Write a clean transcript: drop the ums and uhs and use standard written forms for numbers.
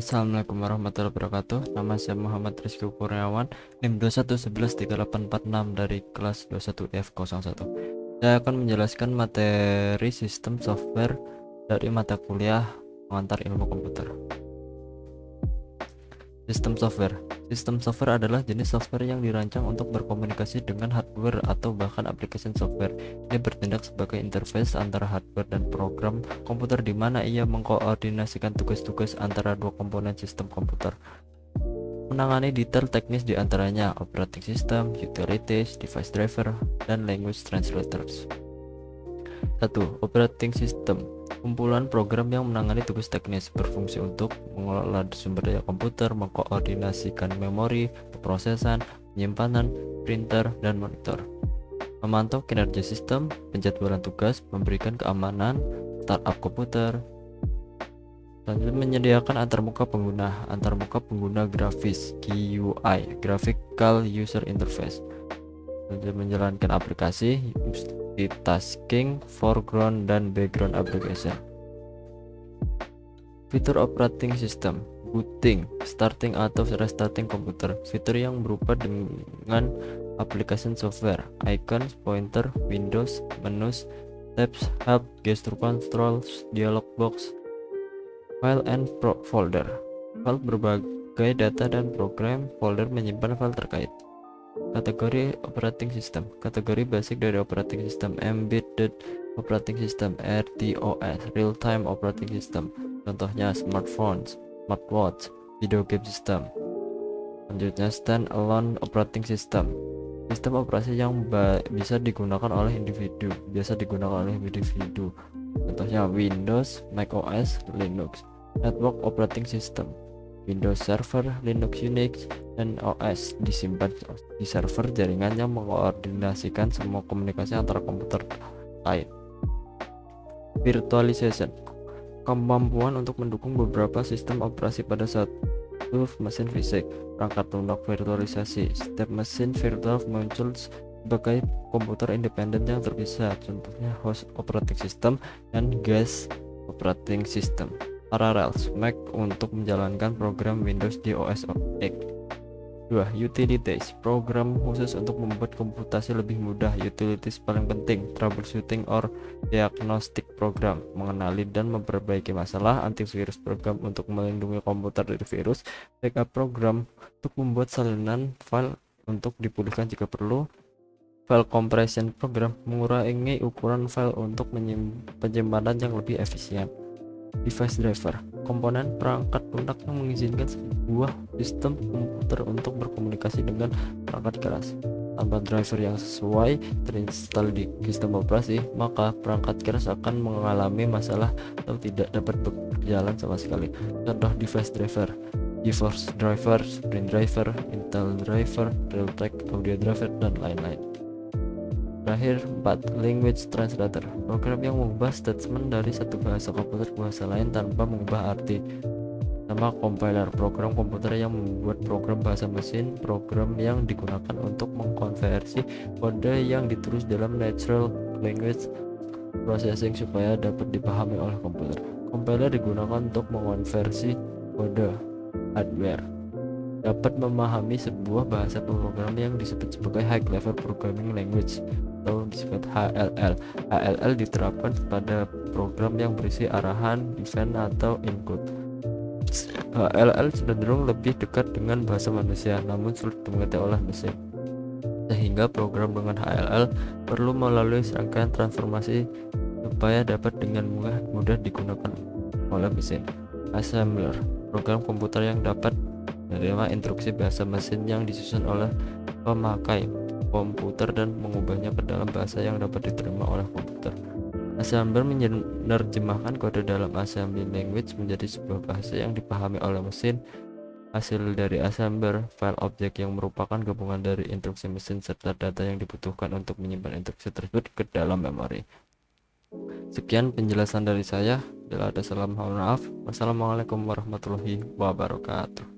Assalamualaikum warahmatullahi wabarakatuh. Nama saya Muhammad Rizky Kurniawan, NIM 21113846 dari kelas 21F01. Saya akan menjelaskan materi sistem software dari mata kuliah pengantar ilmu komputer. Sistem software adalah jenis software yang dirancang untuk berkomunikasi dengan hardware atau bahkan aplikasi software. Ia bertindak sebagai interface antara hardware dan program komputer, di mana ia mengkoordinasikan tugas-tugas antara dua komponen sistem komputer. Menangani detail teknis di antaranya operating system, utilities, device driver, dan language translators. 1. Operating system, kumpulan program yang menangani tugas teknis, berfungsi untuk mengelola sumber daya komputer, mengkoordinasikan memori, pemrosesan, penyimpanan, printer, dan monitor. Memantau kinerja sistem, penjadwalan tugas, memberikan keamanan, startup komputer. Selanjutnya, menyediakan antarmuka pengguna grafis, GUI, Graphical User Interface. Selanjutnya, menjalankan aplikasi, multitasking, foreground dan background application. Fitur operating system, booting, starting atau restarting komputer, fitur yang berupa dengan aplikasi software, icon, pointer, windows, menus, tabs, help, gesture controls, dialog box, file and folder. File berbagai data dan program, folder menyimpan file terkait. Kategori operating system, kategori basic dari operating system, embedded operating system, RTOS, real time operating system, contohnya smartphones, smartwatch, video game system. Selanjutnya, standalone operating system, sistem operasi yang biasa digunakan oleh individu, contohnya Windows, macOS, Linux. Network operating system, Windows Server, Linux, Unix, dan OS disimpan di server jaringan yang mengkoordinasikan semua komunikasi antara komputer lain. Virtualization, kemampuan untuk mendukung beberapa sistem operasi pada satu mesin fisik. Perangkat lunak virtualisasi, setiap mesin virtual muncul sebagai komputer independen yang terpisah, contohnya host operating system dan guest operating system. Parallels, Mac untuk menjalankan program Windows di OS X. 2. Utilities, program khusus untuk membuat komputasi lebih mudah. Utilities paling penting, troubleshooting or diagnostic program, mengenali dan memperbaiki masalah. Antivirus, program untuk melindungi komputer dari virus. Backup program untuk membuat salinan file untuk dipulihkan jika perlu. File compression program, mengurangi ukuran file untuk penyimpanan yang lebih efisien. Device driver, komponen perangkat lunak yang mengizinkan sebuah sistem komputer untuk berkomunikasi dengan perangkat keras. Tanpa driver yang sesuai terinstall di sistem operasi, maka perangkat keras akan mengalami masalah atau tidak dapat berjalan sama sekali. Contoh device driver: GeForce driver, Sprint driver, Intel driver, Realtek audio driver, dan lain-lain. Terakhir, 4. Language translator, program yang mengubah statement dari satu bahasa komputer ke bahasa lain tanpa mengubah arti. Sama compiler, program komputer yang membuat program bahasa mesin, program yang digunakan untuk mengkonversi kode yang ditulis dalam natural language processing supaya dapat dipahami oleh komputer. Compiler digunakan untuk mengonversi kode hardware, dapat memahami sebuah bahasa pemrograman yang disebut sebagai High Level Programming Language atau disebut HLL. HLL diterapkan pada program yang berisi arahan, event, atau input. HLL cenderung lebih dekat dengan bahasa manusia, namun sulit dimengerti oleh mesin, sehingga program dengan HLL perlu melalui serangkaian transformasi supaya dapat dengan mudah digunakan oleh mesin. Assembler, program komputer yang dapat menerima instruksi bahasa mesin yang disusun oleh pemakai komputer dan mengubahnya ke dalam bahasa yang dapat diterima oleh komputer. Assembler menerjemahkan kode dalam assembly language menjadi sebuah bahasa yang dipahami oleh mesin. Hasil dari assembler, file objek yang merupakan gabungan dari instruksi mesin serta data yang dibutuhkan untuk menyimpan instruksi tersebut ke dalam memori. Sekian penjelasan dari saya. Bila ada salah mohon maaf. Wassalamualaikum warahmatullahi wabarakatuh.